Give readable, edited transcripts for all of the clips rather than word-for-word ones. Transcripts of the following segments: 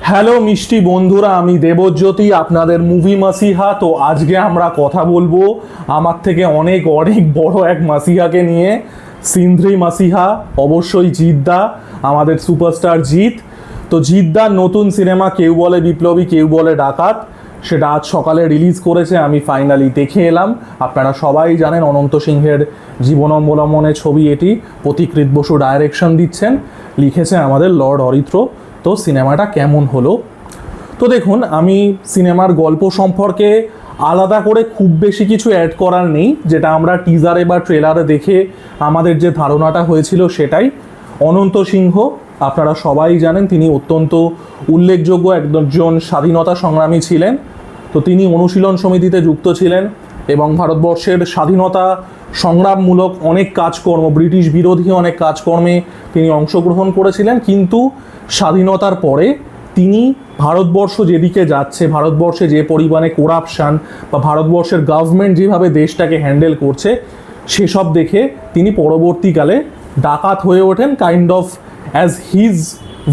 Hello মিষ্টি বন্ধুরা, আমি দেবজ্যোতি, আপনাদের মুভি মাসিহা। তো আজকে আমরা কথা বলবো আমার থেকে অনেক অনেক বড় এক মাসিহাকে নিয়ে, সিন্ধ্রি মাসিহা, অবশ্যই জিদ্দা, আমাদের সুপারস্টার জিৎ। তো জিদ্দার নতুন সিনেমা কেউ বলে বিপ্লবী কেউ বলে ডাকাত, সেটা আজ সকালে রিলিজ করেছে, আমি ফাইনালি দেখে এলাম। আপনারা সবাই জানেন অনন্ত সিংহের জীবন অবলম্বনে ছবি এটি, পথিকৃৎ বসু ডাইরেকশন দিচ্ছেন, লিখেছে আমাদের লর্ড অরিত্র। তো সিনেমাটা কেমন হলো? তো দেখুন, আমি সিনেমার গল্প সম্পর্কে আলাদা করে খুব বেশি কিছু অ্যাড করার নেই, যেটা আমরা টিজারে বা ট্রেলারে দেখে আমাদের যে ধারণাটা হয়েছিল সেটাই। অনন্ত সিংহ আপনারা সবাই জানেন, তিনি অত্যন্ত উল্লেখযোগ্য একজন স্বাধীনতা সংগ্রামী ছিলেন। তো তিনি অনুশীলন সমিতিতে যুক্ত ছিলেন এবং ভারতবর্ষের স্বাধীনতা সংগ্রামমূলক অনেক কাজকর্ম, ব্রিটিশ বিরোধী অনেক কাজকর্মে তিনি অংশগ্রহণ করেছিলেন। কিন্তু স্বাধীনতার পরে তিনি ভারতবর্ষ যেদিকে যাচ্ছে, ভারতবর্ষে যে পরিমাণে করাপশান বা ভারতবর্ষের গভর্নমেন্ট যেভাবে দেশটাকে হ্যান্ডেল করছে, সেসব দেখে তিনি পরবর্তীকালে ডাকাত হয়ে ওঠেন, kind of as his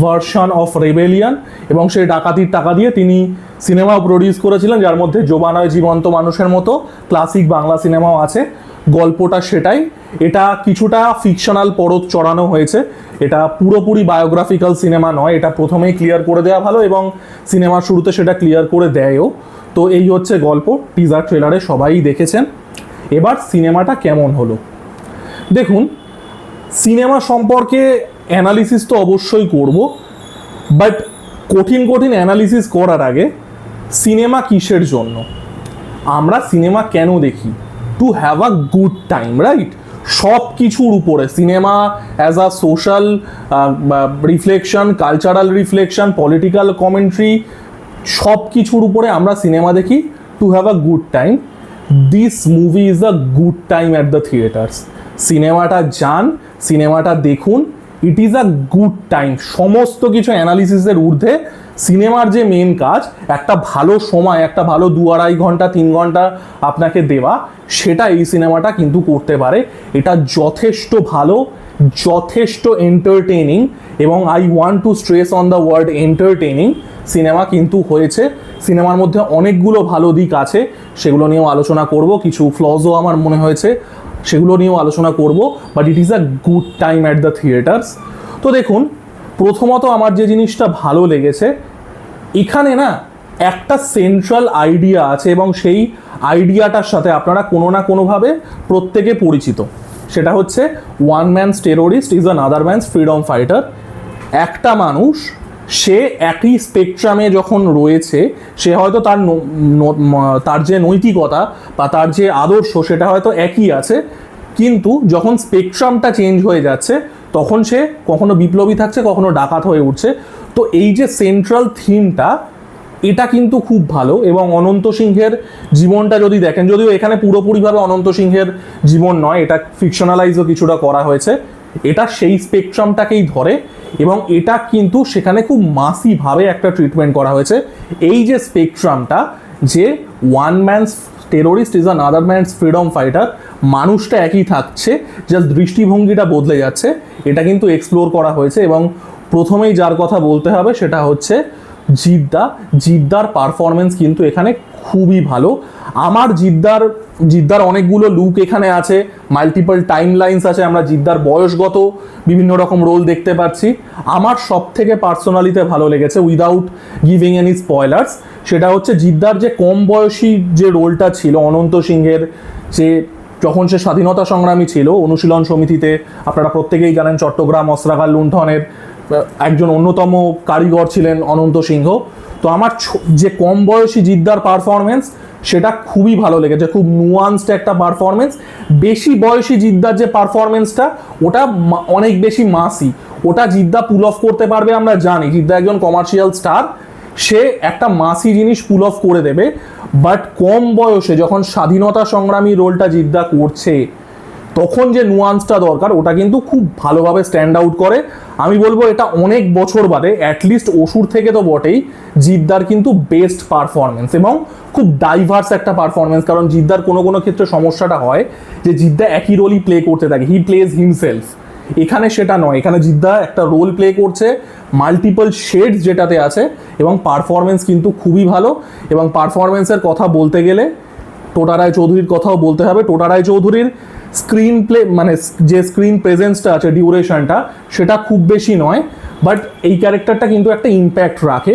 version of rebellion. এবং সেই ডাকাতির টাকা দিয়ে তিনি সিনেমাও প্রডিউস করেছিলেন, যার মধ্যে জোবানয় জীবন্ত মানুষের মতো ক্লাসিক বাংলা সিনেমাও আছে। গল্পটা সেটাই, এটা কিছুটা ফিকশনাল পরত চড়ানো হয়েছে, এটা পুরোপুরি বায়োগ্রাফিক্যাল সিনেমা নয়, এটা প্রথমেই ক্লিয়ার করে দেওয়া ভালো এবং সিনেমার শুরুতে সেটা ক্লিয়ার করে দেয়ও। তো এই হচ্ছে গল্প, টিজার ট্রেলারে সবাই দেখেছেন। এবার সিনেমাটা কেমন হলো দেখুন। সিনেমা সম্পর্কে অ্যানালিসিস তো অবশ্যই করব, বাট কঠিন কঠিন অ্যানালিসিস করার আগে সিনেমা কিসের জন্য, আমরা সিনেমা কেন দেখি? To have a good time, right? সব কিছুর উপরে cinema as a social reflection, cultural reflection, political commentary, সব কিছুর উপরে আমরা সিনেমা দেখি to have a good time. This movie is a good time at the theatres. সিনেমাটা যান, সিনেমাটা দেখুন, it is a good time. সমস্ত কিছু অ্যানালিসিসের ঊর্ধ্বে সিনেমার যে মেন কাজ, একটা ভালো সময়, একটা ভালো 2-2.5 ঘন্টা 3 ঘন্টা আপনাকে দেওয়া, সেটা এই সিনেমাটা কিন্তু করতে পারে। এটা যথেষ্ট ভালো, যথেষ্ট এন্টারটেইনিং, এবং I want to stress on the word entertaining cinema কিন্তু হয়েছে। সিনেমার মধ্যে অনেকগুলো ভালো দিক আছে, সেগুলো নিয়েও আলোচনা করব। কিছু ফ্লজও আমার মনে হয়েছে, সেগুলো নিয়েও আলোচনা করব, but it is a good time at the theatres. তো দেখুন, প্রথমত আমার যে জিনিসটা ভালো লেগেছে, এখানে না একটা সেন্ট্রাল আইডিয়া আছে এবং সেই আইডিয়াটার সাথে আপনারা কোনো না কোনোভাবে প্রত্যেকে পরিচিত। সেটা হচ্ছে one man's terrorist is another man's freedom fighter. একটা মানুষ, সে একই স্পেকট্রামে যখন রয়েছে, সে হয়তো তার যে নৈতিকতা বা তার যে আদর্শ সেটা হয়তো একই আছে, কিন্তু যখন স্পেকট্রামটা চেঞ্জ হয়ে যাচ্ছে তখন সে কখনো বিপ্লবী থাকছে, কখনো ডাকাত হয়ে উঠছে। তো এই যে সেন্ট্রাল থিমটা, এটা কিন্তু খুব ভালো। এবং অনন্ত সিংহের জীবনটা যদি দেখেন, যদিও এখানে পুরোপুরিভাবে অনন্ত সিংহের জীবন নয়, এটা ফিকশনালাইজও কিছুটা করা হয়েছে, এটা সেই স্পেকট্রামটাকেই ধরে এবং এটা কিন্তু সেখানে খুব মাসিভাবে একটা ট্রিটমেন্ট করা হয়েছে। এই যে স্পেকট্রামটা, যে one man's terrorist is another man's freedom fighter, মানুষটা একই থাকছে, জাস্ট দৃষ্টিভঙ্গিটা বদলে যাচ্ছে, এটা কিন্তু এক্সপ্লোর করা হয়েছে। এবং প্রথমেই যার কথা বলতে হবে সেটা হচ্ছে জিদ্দার পারফরমেন্স কিন্তু এখানে খুবই ভালো। আমার জিদ্দার অনেকগুলো লুক এখানে আছে, মাল্টিপল টাইম লাইন্স আছে, আমরা জিদ্দার বয়সগত বিভিন্ন রকম রোল দেখতে পাচ্ছি। আমার সব থেকে পার্সোনালিতে ভালো লেগেছে, উইদাউট গিভিং এনি স্পয়লার্স, সেটা হচ্ছে জিদ্দার যে কম বয়সী যে রোলটা ছিল অনন্ত সিংহের, যে যখন সে স্বাধীনতা সংগ্রামী ছিল অনুশীলন সমিতিতে, আপনারা প্রত্যেকেই জানেন চট্টগ্রাম অস্ত্রাগার লুণ্ঠনের একজন অন্যতম কারিগর ছিলেন অনন্ত সিংহ। তো আমার যে কম বয়সী জিদ্দার পারফরমেন্স, সেটা খুবই ভালো লেগেছে, খুব নুয়ান্সড একটা পারফরমেন্স। বেশি বয়সী জিদ্দার যে পারফরমেন্সটা, ওটা অনেক বেশি মাসি, ওটা জিদ্দা পুল অফ করতে পারবে, আমরা জানি জিদ্দা একজন কমার্শিয়াল স্টার, সে একটা মাসি জিনিস পুল অফ করে দেবে। বাট কম বয়সে যখন স্বাধীনতা সংগ্রামী রোলটা জিদ্দা করছে, তখন যে নুয়ান্সটা দরকার, ওটা কিন্তু খুব ভালোভাবে স্ট্যান্ড আউট করে। আমি বলবো এটা অনেক বছর বাদে, অ্যাটলিস্ট অসুর থেকে তো বটেই, জিদ্দার কিন্তু বেস্ট পারফরমেন্স এবং খুব ডাইভার্স একটা পারফরমেন্স। কারণ জিদ্দার কোনো কোনো ক্ষেত্রে সমস্যাটা হয় যে জিদ্দা একই রোলই প্লে করতে থাকে, হি প্লেজ হিমসেলফ, এখানে সেটা নয়, এখানে জিদ্দা একটা রোল প্লে করছে, মাল্টিপল শেডস যেটাতে আছে, এবং পারফরমেন্স কিন্তু খুবই ভালো। এবং পারফরমেন্সের কথা বলতে গেলে টোটা রায়চৌধুরীর কথাও বলতে হবে। টোটা রায়চৌধুরীর স্ক্রিন প্লে মানে যে স্ক্রিন প্রেজেন্সটা আছে, ডিউরেশনটা সেটা খুব বেশি নয়, বাট এই ক্যারেক্টারটা কিন্তু একটা ইম্প্যাক্ট রাখে।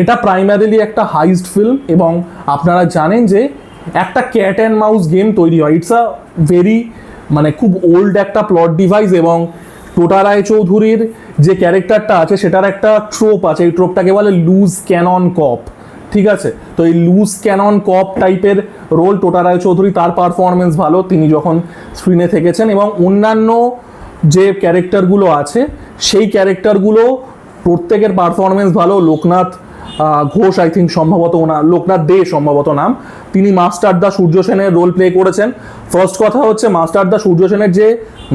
এটা প্রাইমারিলি একটা হাইস্ট ফিল্ম, এবং আপনারা জানেন যে একটা ক্যাট অ্যান্ড মাউস গেম তৈরি হয়, ইটস আ ভেরি মানে খুব ওল্ড একটা প্লট ডিভাইস। এবং টোটা রায়চৌধুরীর যে ক্যারেক্টারটা আছে সেটার একটা ট্রোপ আছে, এই ট্রোপটাকে বলে লুজ ক্যানন কপ, ঠিক আছে? তো এই লুজ ক্যানন কপ টাইপের রোল টোটা রায়চৌধুরী, তার পারফরমেন্স ভালো তিনি যখন স্ক্রিনে থেকেছেন। এবং অন্যান্য যে ক্যারেক্টারগুলো আছে সেই ক্যারেক্টারগুলো প্রত্যেকের পারফরমেন্স ভালো। লোকনাথ ঘোষ, আই থিঙ্ক সম্ভবত লোকনাথ দে সম্ভবত নাম, তিনি মাস্টার দা সূর্য সেনের রোল প্লে করেছেন। ফার্স্ট কথা হচ্ছে মাস্টার দা সূর্য সেনের যে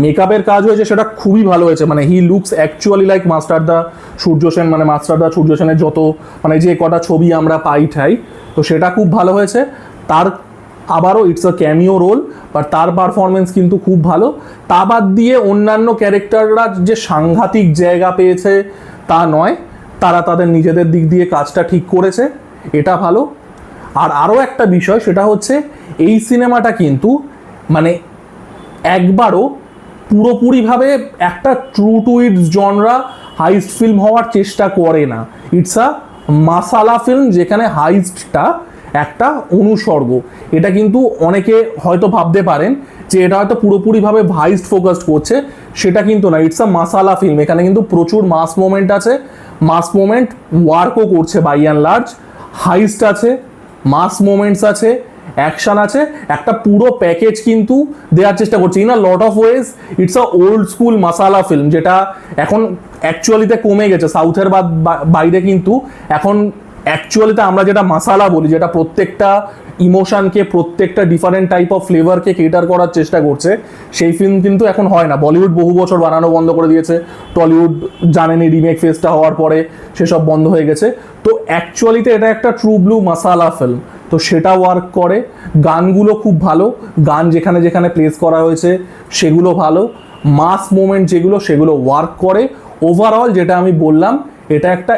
মেকআপের কাজ হয়েছে সেটা খুবই ভালো হয়েছে, মানে he looks actually like master da Surya Sen, মানে মাস্টার দা সূর্য সেনের যত মানে যে কটা ছবি আমরা পাই ঠাই, তো সেটা খুব ভালো হয়েছে। তার আবারও it's a cameo role, but তার পারফরমেন্স কিন্তু খুব ভালো। তা বাদ দিয়ে অন্যান্য ক্যারেক্টাররা যে সাংঘাতিক জায়গা পেয়েছে তা নয়, তারা তাদের নিজেদের দিক দিয়ে কাজটা ঠিক করেছে, এটা ভালো। আর আরও একটা বিষয়, সেটা হচ্ছে এই সিনেমাটা কিন্তু মানে একবারও পুরোপুরিভাবে একটা true to its genre heist film হওয়ার চেষ্টা করে না। ইটস আ মাসালা ফিল্ম, যেখানে হাইস্টটা একটা অনুসর্গ। এটা কিন্তু অনেকে হয়তো ভাবতে পারেন যে এটা হয়তো পুরোপুরিভাবে হাইস্ট ফোকাসড করছে, সেটা কিন্তু না। ইটস আ মাসালা ফিল্ম, এখানে কিন্তু প্রচুর মাস মোমেন্ট আছে, মাস মোমেন্ট ওয়ার্কও করছে বাই অ্যান্ড লার্জ, হাইস্ট আছে, মাস মোমেন্টস আছে, অ্যাকশন আছে, একটা পুরো প্যাকেজ কিন্তু দেওয়ার চেষ্টা করছে। In a lot of ways it's a old school masala film, যেটা এখন অ্যাকচুয়ালিতে কমে গেছে সাউথের বাইরে, কিন্তু এখন অ্যাকচুয়ালিতে আমরা যেটা মাসালা বলি, যেটা প্রত্যেকটা ইমোশনকে, প্রত্যেকটা ডিফারেন্ট টাইপ অফ ফ্লেভারকে কেটার করার চেষ্টা করছে, সেই ফিল্ম কিন্তু এখন হয় না। বলিউড বহু বছর বানানো বন্ধ করে দিয়েছে, টলিউড জানেনি রিমেক ফেসটা হওয়ার পরে সেসব বন্ধ হয়ে গেছে। তো অ্যাকচুয়ালিতে এটা একটা ট্রু ব্লু মাসালা ফিল্ম, তো সেটা ওয়ার্ক করে। গানগুলো খুব ভালো, গান যেখানে যেখানে প্লেস করা হয়েছে সেগুলো ভালো, মাস মোমেন্ট যেগুলো সেগুলো ওয়ার্ক করে। ওভারঅল যেটা আমি বললাম, এটা একটা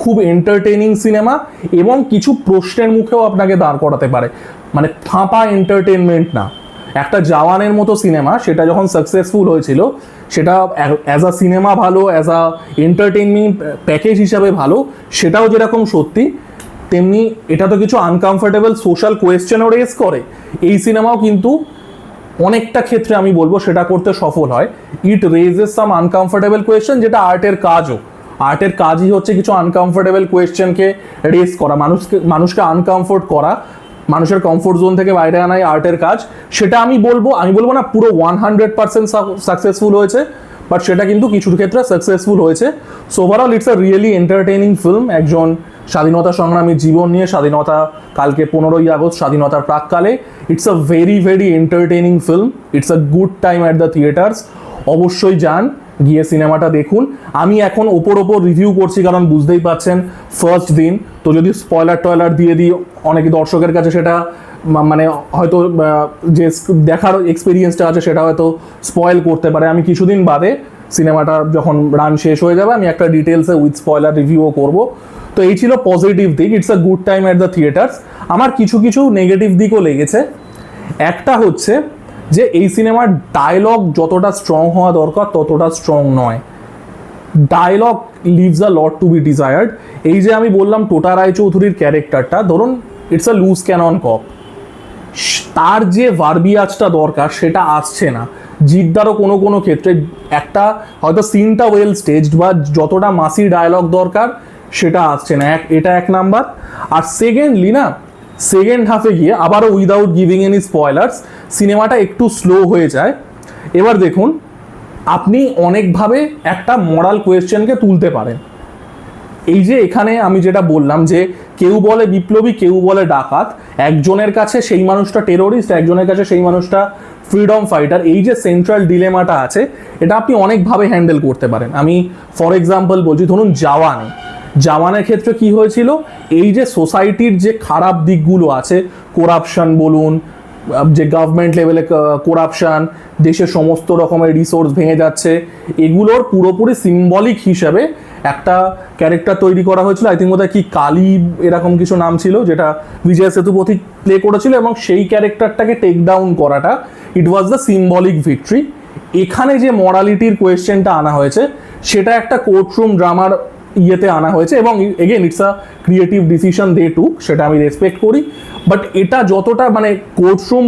খুব এন্টারটেইনিং সিনেমা, এবং কিছু প্রশ্নের মুখেও আপনাকে দাঁড় করাতে পারে, মানে ফাঁপা এন্টারটেনমেন্ট না। একটা জওয়ানের মতো সিনেমা, সেটা যখন সাকসেসফুল হয়েছিল, সেটা অ্যাজ আ সিনেমা ভালো, অ্যাজ আ এন্টারটেইনমেন্ট প্যাকেজ হিসাবে ভালো, সেটাও যেরকম সত্যি, তেমনি এটা তো কিছু আনকমফোর্টেবল সোশ্যাল কোয়েশ্চেনও রেজ করে। এই সিনেমাও কিন্তু অনেকটা ক্ষেত্রে আমি বলবো সেটা করতে সফল হয়। ইট রেজেস সাম আনকমফোর্টেবল কোয়েশ্চেন, যেটা আর্টের কাজও, আর্টের কাজই হচ্ছে কিছু আনকমফোর্টেবল কোয়েশ্চেনকে রেজ করা, মানুষকে আনকমফোর্ট করা, মানুষের কমফোর্ট জোন থেকে বাইরে আনাই আর্টের কাজ। সেটা আমি বলবো না পুরো 100% সাকসেসফুল হয়েছে, বাট সেটা কিন্তু কিছু ক্ষেত্রে সাকসেসফুল হয়েছে। So overall it's a really entertaining film, একজন স্বাধীনতা সংগ্রামীর জীবন নিয়ে, স্বাধীনতা কালকে 15ই আগস্ট, স্বাধীনতার প্রাককালে। It's a very very entertaining film, it's a good time at the theatres. অবশ্যই যান, গিয়ে সিনেমাটা দেখুন। আমি এখন ওপর রিভিউ করছি, কারণ বুঝতেই পারছেন ফার্স্ট দিন, তো যদি স্পয়লার দিয়ে দিই অনেক দর্শকের কাছে সেটা মানে হয়তো যে দেখার এক্সপিরিয়েন্সটা আছে সেটা হয়তো স্পয়েল করতে পারে। আমি কিছুদিন বাদে সিনেমাটা যখন রান শেষ হয়ে যাবে, আমি একটা ডিটেলসে উইথ স্পয়লার রিভিউও করব। তো এই ছিল পজিটিভ দিক, it's a good time at the theatres. আমার কিছু নেগেটিভ দিকও লেগেছে। একটা হচ্ছে যে এই সিনেমার ডায়লগ যতটা স্ট্রং হওয়া দরকার ততটা স্ট্রং নয়, dialogue leaves a lot to be desired. এই যে আমি বললাম টোটা রায়চৌধুরীর ক্যারেক্টারটা, ধরুন it's a loose cannon cop, তার যে ভার্বিয়াজটা দরকার সেটা আসছে না। জিদ্দারও কোনো ক্ষেত্রে একটা হয়তো সিনটা ওয়েল স্টেজড, বা যতটা মাসি ডায়লগ দরকার সেটা আসছে না, এটা এক নাম্বার। আর সেকেন্ডলি না, সেকেন্ড হাফে গিয়ে আবারও উইদাউট গিভিং এনি স্পয়লার্স, সিনেমাটা একটু স্লো হয়ে যায়। এবার দেখুন, আপনি অনেকভাবে একটা মরাল কোয়েশ্চেনকে তুলতে পারেন। এই যে এখানে আমি যেটা বললাম যে কেউ বলে বিপ্লবী, কেউ বলে ডাকাত, একজনের কাছে সেই মানুষটা টেরোরিস্ট, একজনের কাছে সেই মানুষটা ফ্রিডম ফাইটার। এই যে সেন্ট্রাল ডিলেমাটা আছে, এটা আপনি অনেকভাবে হ্যান্ডেল করতে পারেন। আমি ফর এক্সাম্পল বলছি, ধরুন জওয়ানের ক্ষেত্রে কি হয়েছিল, এই যে সোসাইটির যে খারাপ দিকগুলো আছে, করাপশন বলুন, যে গভর্নমেন্ট লেভেলে করাপশান, দেশের সমস্ত রকমের রিসোর্স ভেঙে যাচ্ছে, এগুলোর পুরোপুরি সিম্বলিক হিসাবে একটা ক্যারেক্টার তৈরি করা হয়েছিল। আই থিঙ্ক বোধহয় কি কালী এরকম কিছু নাম ছিল, যেটা বিজয় সেতুপতি প্লে করেছিল, এবং সেই ক্যারেক্টারটাকে টেক ডাউন করাটা, ইট ওয়াজ দ্য সিম্বলিক ভিক্টরি। এখানে যে মরালিটির কোয়েশ্চেনটা আনা হয়েছে সেটা একটা কোর্টরুম ড্রামার ইয়েতে আনা হয়েছে, এবং again it's a creative decision they took, সেটা আমি রেসপেক্ট করি। বাট এটা যতটা মানে কোর্টরুম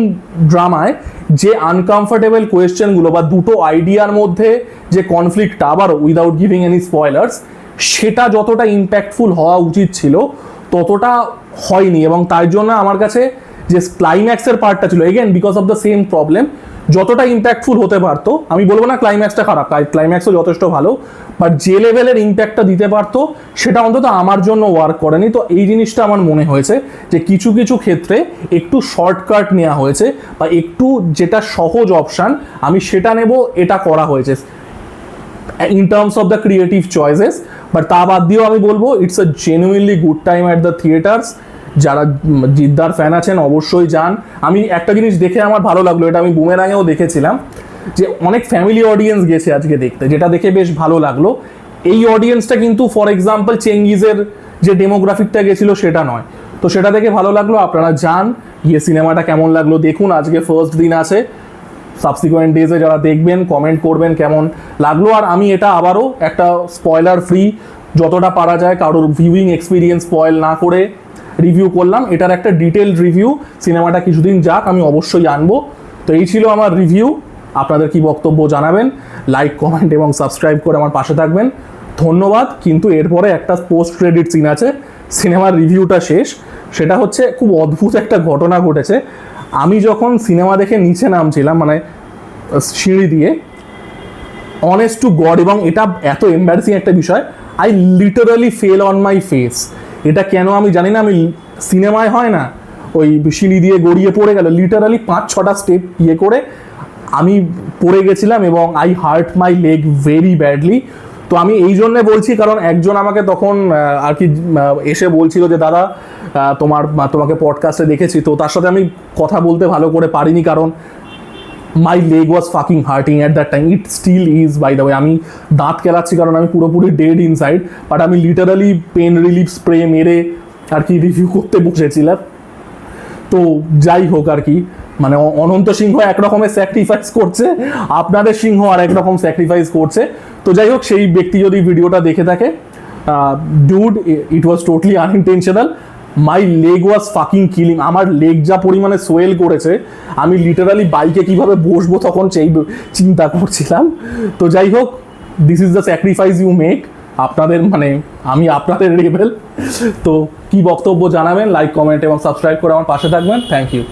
ড্রামায় যে আনকমফর্টেবল কোয়েশ্চেনগুলো বা দুটো আইডিয়ার মধ্যে যে কনফ্লিক্টটা, আবার উইদাউট গিভিং এনি স্পয়লার্স, সেটা যতটা ইম্প্যাক্টফুল হওয়া উচিত ছিল ততটা হয়নি। এবং তার জন্য আমার কাছে যে ক্লাইম্যাক্সের পার্টটা ছিল, again because of the same problem, যতটা ইম্প্যাক্টফুল হতে পারতো, আমি বলবো না ক্লাইম্যাক্সটা খারাপ, ক্লাইম্যাক্সও যথেষ্ট ভালো, বাট যে লেভেলের ইম্প্যাক্টটা দিতে পারতো সেটা অন্তত আমার জন্য ওয়ার্ক করেনি। তো এই জিনিসটা আমার মনে হয়েছে যে কিছু কিছু ক্ষেত্রে একটু শর্টকাট নেওয়া হয়েছে, বা একটু যেটা সহজ অপশান আমি সেটা নেব, এটা করা হয়েছে in terms of the creative choices. But তা বাদ দিয়েও আমি বলবো it's a genuinely good time at the theatres. যারা জিদ্দার ফ্যান আছেন অবশ্যই যান। আমি একটা জিনিস দেখে আমার ভালো লাগলো, এটা আমি বুমেরাঙেও দেখেছিলাম, যে অনেক ফ্যামিলি অডিয়েন্স গেছে আজকে দেখতে, যেটা দেখে বেশ ভালো লাগলো। এই অডিয়েন্সটা কিন্তু ফর এক্সাম্পল চেঙ্গিজের যে ডেমোগ্রাফিকটা গেছিলো সেটা নয়, তো সেটা দেখে ভালো লাগলো। আপনারা যান, গিয়ে সিনেমাটা কেমন লাগলো দেখুন। আজকে ফার্স্ট দিন আছে, সাবসিকুয়েন্ট ডেজে যারা দেখবেন কমেন্ট করবেন কেমন লাগলো। আর আমি এটা আবারও একটা স্পয়লার ফ্রি, যতটা পারা যায় কারোর ভিউইং এক্সপিরিয়েন্স স্পয়েল না করে রিভিউ করলাম। এটার একটা ডিটেলড রিভিউ, সিনেমাটা কিছুদিন যাক আমি অবশ্যই আনবো। তো এই ছিল আমার রিভিউ, আপনাদের কি বক্তব্য জানাবেন, লাইক কমেন্ট এবং সাবস্ক্রাইব করে আমার পাশে থাকবেন, ধন্যবাদ। কিন্তু এরপরে একটা পোস্ট ক্রেডিট সিন আছে, সিনেমার রিভিউটা শেষ। সেটা হচ্ছে খুব অদ্ভুত একটা ঘটনা ঘটেছে। আমি যখন সিনেমা দেখে নিচে নামছিলাম, মানে সিঁড়ি দিয়ে, অনেস্ট টু গড, এবং এটা এত এম্বারেসিং একটা বিষয়, I literally fail on my face. এটা কেন আমি জানি না, আমি সিনেমায় হয় না ওই সিঁড়ি দিয়ে গড়িয়ে পড়ে গেল, লিটারালি 5-6টা স্টেপ ইয়ে করে আমি পড়ে গেছিলাম, এবং I hurt my leg very badly. তো আমি এই জন্যে বলছি কারণ একজন আমাকে তখন আর কি এসে বলছিল যে দাদা তোমাকে পডকাস্টে দেখেছি, তো তার সাথে আমি কথা বলতে ভালো করে পারিনি, কারণ my leg was fucking hurting at that time. It still is, by the way. আমি দাঁত কেলাচ্ছি কারণ আমি পুরোপুরি ডেড ইনসাইড, বাট আমি লিটারালি পেন রিলিফ স্প্রে মেরে আর কি রিভিউ করতে বসেছিলাম। তো যাই হোক আর কি, মানে অনন্ত সিংহ একরকমের স্যাক্রিফাইস করছে, আপনাদের সিংহ আর একরকম স্যাক্রিফাইস করছে। তো যাই হোক, সেই ব্যক্তি যদি ভিডিওটা দেখে থাকে, dude, it was totally unintentional. My leg was fucking killing. আমার লেগ যা পরিমাণে সোয়েল করেছে, আমি লিটারালি বাইকে কিভাবে বসবো তখন সেই চিন্তা করছিলাম। তো যাই হোক, this is the sacrifice you make. আপনাদের মানে আমি আপনাদের রেবেল। তো কি বক্তব্য জানাবেন, লাইক কমেন্ট এবং সাবস্ক্রাইব করে আমার পাশে থাকবেন। Thank you.